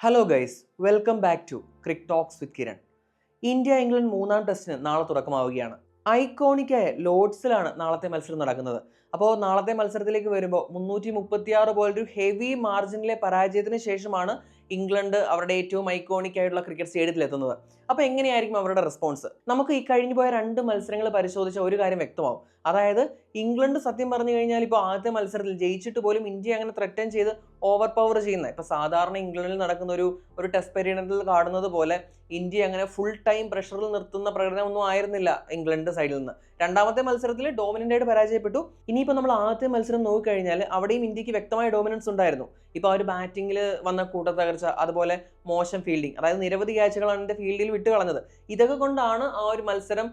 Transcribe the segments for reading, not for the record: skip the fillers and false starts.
Hello guys, welcome back to Crick Talks with Kiran. India England മൂന്നാം ടെസ്റ്റിന് നാളെ തുടക്കമാവുകയാണ്. ഐക്കോണിക്കായ ലോർഡ്സിലാണ് നാളത്തെ മത്സരം നടക്കുന്നത്. അപ്പോൾ നാളത്തെ മത്സരത്തിലേക്ക് വരുമ്പോൾ 336 പോലൊരു ഹെവി മാർജിനിലെ പരാജയത്തിന് ശേഷമാണ് ഇംഗ്ലണ്ട് അവരുടെ ഏറ്റവും ഐക്കോണിക് ആയിട്ടുള്ള ക്രിക്കറ്റ് സ്റ്റേഡിയത്തിൽ എത്തുന്നത്. അപ്പോൾ എങ്ങനെയായിരിക്കും അവരുടെ റെസ്പോൺസ്? നമുക്ക് ഈ കഴിഞ്ഞു പോയ 2 മത്സരങ്ങൾ പരിശോധിച്ച ഒരു കാര്യം വ്യക്തമാവും. അതായത് ഇംഗ്ലണ്ട് സത്യം പറഞ്ഞു കഴിഞ്ഞാൽ ഇപ്പോൾ ആദ്യത്തെ മത്സരത്തിൽ ജയിച്ചിട്ട് പോലും ഇന്ത്യ അങ്ങനെ ത്രെറ്റൻ ചെയ്ത് ഓവർ പവർ ചെയ്യുന്നത്. ഇപ്പോൾ സാധാരണ ഇംഗ്ലണ്ടിൽ നടക്കുന്ന ഒരു ടെസ്റ്റ് പര്യടനത്തിൽ കാണുന്നത് പോലെ ഇന്ത്യ അങ്ങനെ ഫുൾ ടൈം പ്രഷറിൽ നിർത്തുന്ന പ്രകടനമൊന്നും ആയിരുന്നില്ല ഇംഗ്ലണ്ട് സൈഡിൽ നിന്ന്. രണ്ടാമത്തെ മത്സരത്തിൽ ഡോമിനന്റ് ആയിട്ട് പരാജയപ്പെട്ടു. ഇനിയിപ്പോൾ നമ്മൾ ആദ്യത്തെ മത്സരം നോക്കിക്കഴിഞ്ഞാൽ അവിടെയും ഇന്ത്യക്ക് വ്യക്തമായ ഡോമിനൻസ് ഉണ്ടായിരുന്നു. ഇപ്പോൾ ആ ഒരു ബാറ്റിംഗിൽ വന്ന കൂട്ടത്തകർച്ച, അതുപോലെ മോശം ഫീൽഡിംഗ്, അതായത് നിരവധി ക്യാച്ചുകളാണ് ഇന്ത്യ ഫീൽഡിൽ വിട്ട് കളഞ്ഞത്. ഇതൊക്കെ കൊണ്ടാണ് ആ ഒരു മത്സരം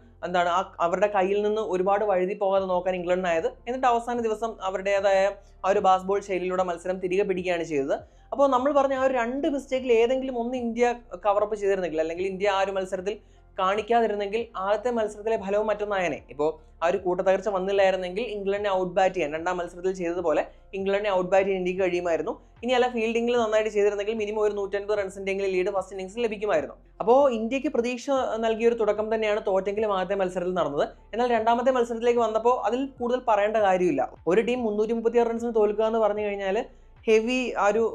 അവരുടെ കയ്യിൽ നിന്ന് ഒരുപാട് വഴുതി പോകാതെ നോക്കാൻ ഇംഗ്ലണ്ടിനായത്. എന്നിട്ട് അവസാന ദിവസം അവരുടേതായ ആ ഒരു ബാസ്ബോൾ ശൈലിയിലൂടെ മത്സരം തിരികെ പിടിക്കുകയാണ് ചെയ്തത്. അപ്പോൾ നമ്മൾ പറഞ്ഞ ആ ഒരു 2 മിസ്റ്റേക്കിൽ ഏതെങ്കിലും ഒന്ന് ഇന്ത്യ കവറപ്പ് ചെയ്തിരുന്നെങ്കിൽ, അല്ലെങ്കിൽ ഇന്ത്യ ആ ഒരു മത്സരത്തിൽ കാണിക്കാതിരുന്നെങ്കിൽ ആദ്യത്തെ മത്സരത്തിലെ ഫലവും മറ്റൊന്നായനെ. ഇപ്പോൾ ആ ഒരു കൂട്ടത്തകർച്ച വന്നില്ലായിരുന്നെങ്കിൽ ഇംഗ്ലണ്ടിനെ ഔട്ട് ബാറ്റ് ചെയ്യാൻ, രണ്ടാം മത്സരത്തിൽ ചെയ്തതുപോലെ ഇംഗ്ലണ്ടിനെ ഔട്ട് ബാറ്റ് ചെയ്യാൻ ഇന്ത്യക്ക് കഴിയുമായിരുന്നു. ഇനി അല്ല ഫീൽഡിംഗിൽ നന്നായിട്ട് ചെയ്തിരുന്നെങ്കിൽ മിനിമം ഒരു 150 റൺസിന്റെ ലീഡ് ഫസ്റ്റ് ഇന്നിംഗ്സിൽ ലഭിക്കുമായിരുന്നു. അപ്പോൾ ഇന്ത്യക്ക് പ്രതീക്ഷ നൽകിയ ഒരു തുടക്കം തന്നെയാണ് തോറ്റെങ്കിലും ആദ്യത്തെ മത്സരത്തിൽ നടന്നത്. എന്നാൽ രണ്ടാമത്തെ മത്സരത്തിലേക്ക് വന്നപ്പോൾ അതിൽ കൂടുതൽ പറയേണ്ട കാര്യമില്ല. ഒരു ടീം 336 റൺസിന് തോൽക്കുക എന്ന് പറഞ്ഞു കഴിഞ്ഞാൽ ഹെവി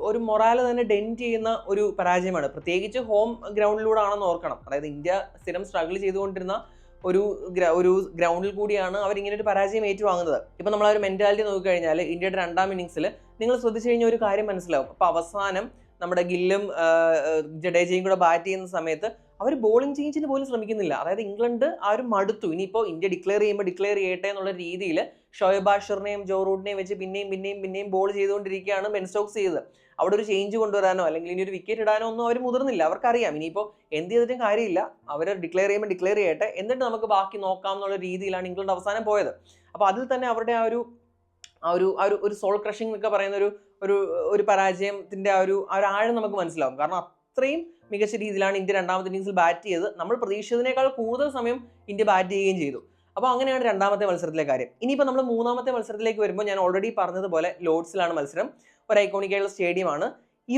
ഒരു മൊറാല് തന്നെ ഡെന്റ് ചെയ്യുന്ന ഒരു പരാജയമാണ്. പ്രത്യേകിച്ച് ഹോം ഗ്രൗണ്ടിലൂടെ ആണെന്ന് ഓർക്കണം. അതായത് ഇന്ത്യ സ്ഥിരം സ്ട്രഗിൾ ചെയ്തുകൊണ്ടിരുന്ന ഒരു ഗ്രൗണ്ടിൽ കൂടിയാണ് അവരിങ്ങനെ ഒരു പരാജയം ഏറ്റുവാങ്ങുന്നത്. ഇപ്പൊ നമ്മൾ ആ ഒരു മെന്റാലിറ്റി നോക്കിക്കഴിഞ്ഞാൽ ഇന്ത്യയുടെ രണ്ടാം ഇന്നിംഗ്സിൽ നിങ്ങൾ ശ്രദ്ധിച്ചു കഴിഞ്ഞാൽ ഒരു കാര്യം മനസ്സിലാവും. അപ്പൊ അവസാനം നമ്മുടെ ഗില്ലും ജഡേജയും കൂടെ ബാറ്റ് ചെയ്യുന്ന സമയത്ത് അവർ ബോളിംഗ് ചേഞ്ചിന് പോലും ശ്രമിക്കുന്നില്ല. അതായത് ഇംഗ്ലണ്ട് ആ ഒരു മടുത്തു. ഇനിയിപ്പോൾ ഇന്ത്യ ഡിക്ലെയർ ചെയ്യുമ്പോൾ ഡിക്ലെയർ ചെയ്യട്ടെ എന്നുള്ള രീതിയിൽ ഷോയബ് ബാഷറിനെയും ജോ റൂട്ടിനെയും വെച്ച് പിന്നെയും ബോൾ ചെയ്തുകൊണ്ടിരിക്കുകയാണ് ബെൻ സ്റ്റോക്സ് ചെയ്തത്. അവിടെ ഒരു ചേഞ്ച് കൊണ്ടുവരാനോ അല്ലെങ്കിൽ ഇനി ഒരു വിക്കറ്റ് ഇടാനോ ഒന്നും അവർ മുതിർന്നില്ല. അവർക്കറിയാം ഇനിയിപ്പോൾ എന്ത് ചെയ്തിട്ടും കാര്യമില്ല, അവർ ഡിക്ലെയർ ചെയ്യുമ്പോൾ ഡിക്ലെയർ ചെയ്യട്ടെ, എന്നിട്ട് നമുക്ക് ബാക്കി നോക്കാം എന്നുള്ള രീതിയിലാണ് ഇംഗ്ലണ്ട് അവസാനം പോയത്. അപ്പോൾ അതിൽ തന്നെ അവരുടെ ഒരു സോൾ ക്രഷിംഗ് എന്നൊക്കെ പറയുന്ന ഒരു പരാജയത്തിന്റെ ആ ഒരു ആഴം നമുക്ക് മനസ്സിലാവും. കാരണം അത്രയും മികച്ച രീതിയിലാണ് ഇന്ത്യ രണ്ടാമത്തെ ഇന്നിംഗ്സിൽ ബാറ്റ് ചെയ്തത്. നമ്മൾ പ്രതീക്ഷിച്ചതിനേക്കാൾ കൂടുതൽ സമയം ഇന്ത്യ ബാറ്റ് ചെയ്യുകയും ചെയ്തു. അപ്പോൾ അങ്ങനെയാണ് രണ്ടാമത്തെ മത്സരത്തിലെ കാര്യം. ഇനിയിപ്പോൾ നമ്മൾ മൂന്നാമത്തെ മത്സരത്തിലേക്ക് വരുമ്പോൾ ഞാൻ ഓൾറെഡി പറഞ്ഞതുപോലെ ലോർഡ്സിലാണ് മത്സരം. ഒരു ഐക്കോണിക്കായുള്ള സ്റ്റേഡിയമാണ്.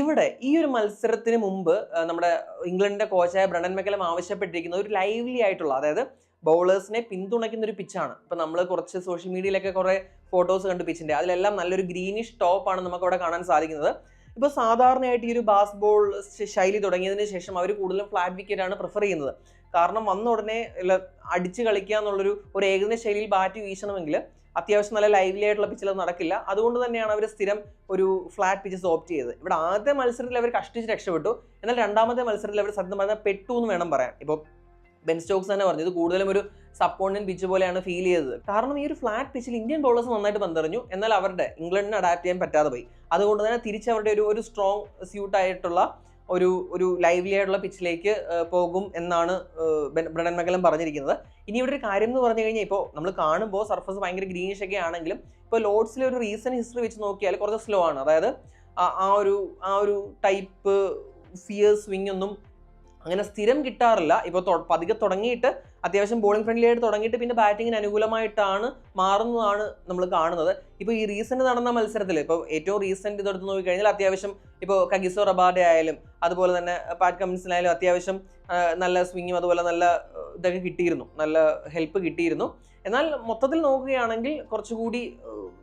ഇവിടെ ഈ ഒരു മത്സരത്തിന് മുമ്പ് നമ്മുടെ ഇംഗ്ലണ്ടിന്റെ കോച്ചായ ബ്രണ്ടൻ മെക്കലം ആവശ്യപ്പെട്ടിരിക്കുന്ന ഒരു ലൈവ്ലി ആയിട്ടുള്ള, അതായത് ബൗളേഴ്സിനെ പിന്തുണയ്ക്കുന്ന ഒരു പിച്ചാണ്. ഇപ്പൊ നമ്മൾ കുറച്ച് സോഷ്യൽ മീഡിയയിലൊക്കെ കുറെ ഫോട്ടോസ് കണ്ടു പിച്ചിന്റെ, അതിലെല്ലാം നല്ലൊരു ഗ്രീനിഷ് ടോപ്പാണ് നമുക്ക് അവിടെ കാണാൻ സാധിക്കുന്നത്. ഇപ്പോൾ സാധാരണയായിട്ട് ഈ ഒരു ബാസ് ബോൾ ശൈലി തുടങ്ങിയതിന് ശേഷം അവർ കൂടുതലും ഫ്ലാറ്റ് വിക്കറ്റ് ആണ് പ്രിഫർ ചെയ്യുന്നത്. കാരണം വന്ന ഉടനെ അടിച്ച് കളിക്കുക എന്നുള്ളൊരു ഏകദിന ശൈലിയിൽ ബാറ്റ് വീശണമെങ്കിൽ അത്യാവശ്യം നല്ല ലൈവ്ലി ആയിട്ടുള്ള പിച്ചിൽ അത് നടക്കില്ല. അതുകൊണ്ട് തന്നെയാണ് അവർ സ്ഥിരം ഒരു ഫ്ലാറ്റ് പിച്ചസ് ഓപ്റ്റ് ചെയ്തത്. ഇവിടെ ആദ്യത്തെ മത്സരത്തിൽ അവർ കഷ്ടിച്ച് രക്ഷപ്പെട്ടു. എന്നാൽ രണ്ടാമത്തെ മത്സരത്തിൽ അവർ സത്യം പറഞ്ഞാൽ പെട്ടു എന്ന് വേണം പറയാൻ. ഇപ്പോൾ ബെൻ സ്റ്റോക്സ് തന്നെ പറഞ്ഞു ഇത് കൂടുതലും ഒരു സബ് കോണ്ടിനെന്റ് പിച്ച് പോലെയാണ് ഫീൽ ചെയ്തത്. കാരണം ഈ ഒരു ഫ്ലാറ്റ് പിച്ചിൽ ഇന്ത്യൻ ബൗളേഴ്സ് നന്നായിട്ട് പന്തെറിഞ്ഞു, എന്നാൽ അവരുടെ ഇംഗ്ലണ്ടിന് അഡാപ്റ്റ് ചെയ്യാൻ പറ്റാതെ പോയി. അതുകൊണ്ട് തന്നെ തിരിച്ച് അവരുടെ ഒരു സ്ട്രോങ് സ്യൂട്ട് ആയിട്ടുള്ള ഒരു ലൈവ്ലി ആയിട്ടുള്ള പിച്ചിലേക്ക് പോകും എന്നാണ് ബ്രണ്ടൻ മെക്കലം പറഞ്ഞിരിക്കുന്നത്. ഇനി ഇവിടെ ഒരു കാര്യം എന്ന് പറഞ്ഞു കഴിഞ്ഞാൽ ഇപ്പോൾ നമ്മൾ കാണുമ്പോൾ സർഫസ് ഭയങ്കര ഗ്രീനിഷ് ഒക്കെ ആണെങ്കിലും ഇപ്പോൾ ലോർഡ്സിലെ ഒരു റീസെന്റ് ഹിസ്റ്ററി വെച്ച് നോക്കിയാൽ കുറച്ച് സ്ലോ ആണ്. അതായത് ആ ഒരു ടൈപ്പ് ഫിയർ സ്വിംഗ് ഒന്നും അങ്ങനെ സ്ഥിരം കിട്ടാറില്ല. ഇപ്പോൾ പതുക്കെ തുടങ്ങിയിട്ട് അത്യാവശ്യം ബോളിംഗ് ഫ്രണ്ട്ലി ആയിട്ട് തുടങ്ങിയിട്ട് പിന്നെ ബാറ്റിങ്ങിന് അനുകൂലമായിട്ടാണ് മാറുന്നതാണ് നമ്മൾ കാണുന്നത്. ഇപ്പോൾ ഈ റീസെന്റ് നടന്ന മത്സരത്തിൽ ഇപ്പോൾ ഏറ്റവും റീസെന്റ് ഇതെടുത്ത് നോക്കിക്കഴിഞ്ഞാൽ അത്യാവശ്യം ഇപ്പോൾ കഗിസോ റബാഡെ ആയാലും അതുപോലെ തന്നെ പാറ്റ് കമ്മിൻസിനായാലും അത്യാവശ്യം നല്ല സ്വിങ്ങും അതുപോലെ നല്ല ഇതൊക്കെ കിട്ടിയിരുന്നു, നല്ല ഹെൽപ്പ് കിട്ടിയിരുന്നു. എന്നാൽ മൊത്തത്തിൽ നോക്കുകയാണെങ്കിൽ കുറച്ചുകൂടി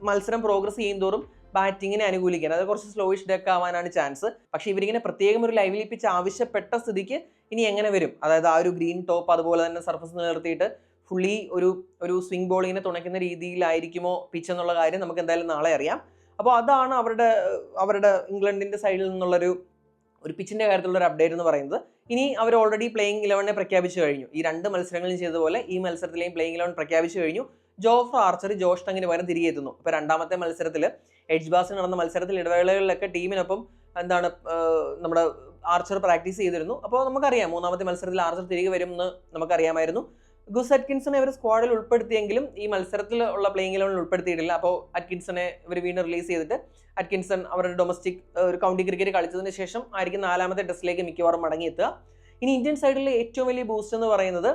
മത്സരം പ്രോഗ്രസ് ചെയ്യുന്തോറും ബാറ്റിങ്ങിനെ അനുകൂലിക്കാൻ, അത് കുറച്ച് സ്ലോയിഷ് ഡെക്ക് ആവാനാണ് ചാൻസ്. പക്ഷെ ഇവരിങ്ങനെ പ്രത്യേകം ഒരു ലൈവ്ലി പിച്ച് ആവശ്യപ്പെട്ട സ്ഥിതിക്ക് ഇനി എങ്ങനെ വരും? അതായത് ആ ഒരു ഗ്രീൻ ടോപ്പ് അതുപോലെ തന്നെ സർഫസ് നിലനിർത്തിയിട്ട് ഫുള്ളി ഒരു സ്വിംഗ് ബോളിങ്ങിനെ തുണയ്ക്കുന്ന രീതിയിലായിരിക്കുമോ പിച്ച് എന്നുള്ള കാര്യം നമുക്ക് എന്തായാലും നാളെ അറിയാം. അപ്പോൾ അതാണ് അവരുടെ ഇംഗ്ലണ്ടിന്റെ സൈഡിൽ നിന്നുള്ളൊരു പിച്ചിന്റെ കാര്യത്തിലുള്ള ഒരു അപ്ഡേറ്റ് എന്ന് പറയുന്നത്. ഇനി അവർ ഓൾറെഡി പ്ലേയിങ് 11 പ്രഖ്യാപിച്ചു കഴിഞ്ഞു. ഈ 2 മത്സരങ്ങളും ചെയ്തതുപോലെ ഈ മത്സരത്തിലെയും പ്ലേയിങ് 11 പ്രഖ്യാപിച്ചു കഴിഞ്ഞു. ജോഫ്ര ആർച്ചർ ജോഷ് ടങ്ങിന് പകരം തിരികെ എത്തുന്നു. ഇപ്പൊ രണ്ടാമത്തെ മത്സരത്തിൽ എഡ്ജ്ബാസിൽ നടന്ന മത്സരത്തിൽ ഇടവേളകളിലൊക്കെ ടീമിനൊപ്പം നമ്മുടെ ആർച്ചർ പ്രാക്ടീസ് ചെയ്തിരുന്നു. അപ്പോൾ നമുക്കറിയാം മൂന്നാമത്തെ മത്സരത്തിൽ ആർച്ചർ തിരികെ വരും എന്ന് നമുക്കറിയാമായിരുന്നു. ഗുസ് അറ്റ്കിൻസനെ ഇവർ സ്ക്വാഡിൽ ഉൾപ്പെടുത്തിയെങ്കിലും ഈ മത്സരത്തിൽ ഉള്ള പ്ലേയിങ് 11 ഉൾപ്പെടുത്തിയിട്ടില്ല. അപ്പോൾ അറ്റ്കിൻസനെ ഇവർ വീണ്ടും റിലീസ് ചെയ്തിട്ട് അറ്റ്കിൻസൺ അവരുടെ ഡൊമസ്റ്റിക് ഒരു കൗണ്ടി ക്രിക്കറ്റ് കളിച്ചതിന് ശേഷം ആയിരിക്കും 4ാമത്തെ ടെസ്റ്റിലേക്ക് മിക്കവാറും മടങ്ങിയെത്തുക. ഇനി ഇന്ത്യൻ സൈഡിലെ ഏറ്റവും വലിയ ബൂസ്റ്റ് എന്ന് പറയുന്നത്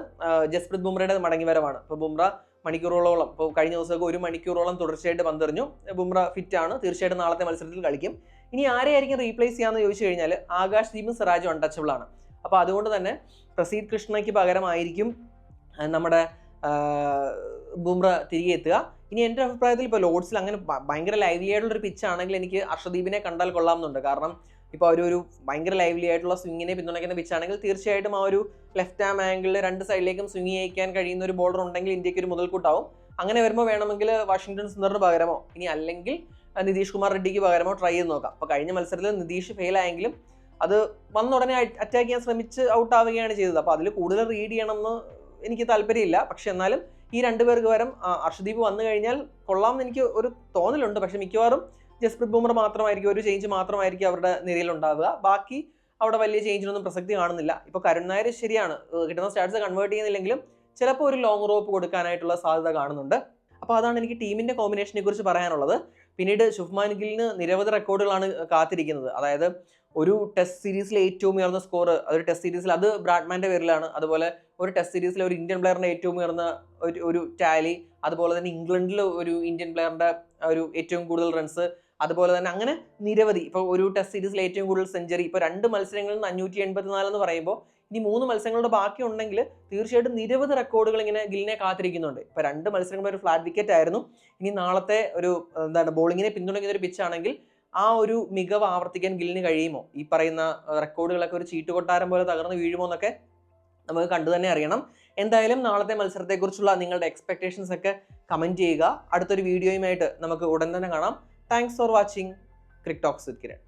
ജസ്പ്രീത് ബുംറയുടെ മടങ്ങിവരവാണ്. ഇപ്പോൾ ബുംറ മണിക്കൂറോളം, ഇപ്പോൾ കഴിഞ്ഞ ദിവസമൊക്കെ 1 മണിക്കൂറോളം തുടർച്ചയായിട്ട് പന്തെറിഞ്ഞു. ബുംറ ഫിറ്റ് ആണ്, തീർച്ചയായിട്ടും നാളത്തെ മത്സരത്തിൽ കളിക്കും. ഇനി ആരെയായിരിക്കും റീപ്ലേസ് ചെയ്യാമെന്ന് ചോദിച്ചു കഴിഞ്ഞാൽ ആകാശ് ദീപും സിറാജും അൺടച്ചബിൾ ആണ്. അപ്പോൾ അതുകൊണ്ട് തന്നെ പ്രസീദ് കൃഷ്ണയ്ക്ക് പകരമായിരിക്കും നമ്മുടെ ബുംറ തിരികെ എത്തുക. ഇനി എൻ്റെ അഭിപ്രായത്തിൽ ഇപ്പോൾ ലോർഡ്സിൽ അങ്ങനെ ഭയങ്കര ലൈവ്ലി ആയിട്ടുള്ളൊരു പിച്ചാണെങ്കിൽ എനിക്ക് അർഷദീപിനെ കണ്ടാൽ കൊള്ളാമെന്നുണ്ട്. കാരണം ഇപ്പോൾ ഒരു ഭയങ്കര ലൈവ്ലി ആയിട്ടുള്ള സ്വിങ്ങിനെ പിന്തുണയ്ക്കുന്ന പിച്ചാണെങ്കിൽ തീർച്ചയായിട്ടും ആ ഒരു ലെഫ്റ്റ് ഹാം ആംഗിളിൽ രണ്ട് സൈഡിലേക്കും സ്വിങ് ചെയ്യിക്കാൻ കഴിയുന്ന ഒരു ബോളർ ഉണ്ടെങ്കിൽ ഇന്ത്യക്ക് ഒരു മുതൽക്കൂട്ടാവും. അങ്ങനെ വരുമ്പോൾ വേണമെങ്കിൽ വാഷിംഗ്ടൺ സുന്ദറിന് പകരമോ ഇനി അല്ലെങ്കിൽ നിതീഷ് കുമാർ റെഡ്ഡിക്ക് പകരമോ ട്രൈ ചെയ്ത് നോക്കാം. അപ്പോൾ കഴിഞ്ഞ മത്സരത്തിൽ നിതീഷ് ഫെയിൽ ആയെങ്കിലും അത് വന്ന ഉടനെ അറ്റാക്ക് ചെയ്യാൻ ശ്രമിച്ച് ഔട്ട് ആവുകയാണ് ചെയ്തത്. അപ്പോൾ അതിൽ കൂടുതൽ റീഡ് ചെയ്യണമെന്ന് എനിക്ക് താല്പര്യമില്ല. പക്ഷെ എന്നാലും ഈ രണ്ടുപേർക്ക് പകരം അർഷദീപ് വന്നു കഴിഞ്ഞാൽ കൊള്ളാമെന്ന് എനിക്ക് ഒരു തോന്നലുണ്ട്. പക്ഷെ മിക്കവാറും ജസ്പ്രീത് ബുംറ മാത്രമായിരിക്കും, ഒരു ചേഞ്ച് മാത്രമായിരിക്കും അവരുടെ നിരയിലുണ്ടാവുക. ബാക്കി അവിടെ വലിയ ചേഞ്ചിനൊന്നും പ്രസക്തി കാണുന്നില്ല. ഇപ്പോൾ കരുൺ നായർ ശരിയാണ്, കിട്ടുന്ന സ്റ്റാറ്റ്സ് കൺവേർട്ട് ചെയ്യുന്നില്ലെങ്കിലും ചിലപ്പോൾ ഒരു ലോങ് റോപ്പ് കൊടുക്കാനായിട്ടുള്ള സാധ്യത കാണുന്നുണ്ട്. അപ്പോൾ അതാണ് എനിക്ക് ടീമിൻ്റെ കോമ്പിനേഷനെ കുറിച്ച് പറയാനുള്ളത്. പിന്നീട് ശുഭ്മാൻ ഗില്ലിന് നിരവധി റെക്കോർഡുകളാണ് കാത്തിരിക്കുന്നത്. അതായത് ഒരു ടെസ്റ്റ് സീരീസിൽ ഏറ്റവും ഉയർന്ന സ്കോർ, അതൊരു ടെസ്റ്റ് സീരീസിൽ അത് ബ്രാഡ്മാൻ്റെ പേരിലാണ്. അതുപോലെ ഒരു ടെസ്റ്റ് സീരീസിൽ ഒരു ഇന്ത്യൻ പ്ലെയറിൻ്റെ ഏറ്റവും ഉയർന്ന ഒരു ടാലി, അതുപോലെ തന്നെ ഇംഗ്ലണ്ടിൽ ഒരു ഇന്ത്യൻ പ്ലെയറിൻ്റെ ഒരു ഏറ്റവും കൂടുതൽ റൺസ്, അതുപോലെ തന്നെ അങ്ങനെ നിരവധി. ഇപ്പോൾ ഒരു ടെസ്റ്റ് സീരീസിൽ ഏറ്റവും കൂടുതൽ സെഞ്ചുറി, ഇപ്പോൾ 2 മത്സരങ്ങളിൽ നിന്ന് 584 എന്ന് പറയുമ്പോൾ ഇനി 3 മത്സരങ്ങളുടെ ബാക്കി ഉണ്ടെങ്കിൽ തീർച്ചയായിട്ടും നിരവധി റെക്കോർഡുകൾ ഇങ്ങനെ ഗില്ലിനെ കാത്തിരിക്കുന്നുണ്ട്. ഇപ്പോൾ 2 മത്സരങ്ങളുടെ ഒരു ഫ്ലാറ്റ് വിക്കറ്റ് ആയിരുന്നു. ഇനി നാളത്തെ ഒരു ബോളിങ്ങിനെ പിന്തുണയ്ക്കുന്ന ഒരു പിച്ചാണെങ്കിൽ ആ ഒരു മികവ് ആവർത്തിക്കാൻ ഗില്ലിന് കഴിയുമോ, ഈ പറയുന്ന റെക്കോർഡുകളൊക്കെ ഒരു ചീട്ട് കൊട്ടാരം പോലെ തകർന്ന് വീഴുമോ എന്നൊക്കെ നമുക്ക് കണ്ടു തന്നെ അറിയണം. എന്തായാലും നാളത്തെ മത്സരത്തെക്കുറിച്ചുള്ള നിങ്ങളുടെ എക്സ്പെക്ടേഷൻസ് ഒക്കെ കമൻറ്റ് ചെയ്യുക. അടുത്തൊരു വീഡിയോയുമായിട്ട് നമുക്ക് ഉടൻ തന്നെ കാണാം. Thanks for watching Crick Talks with Kiran.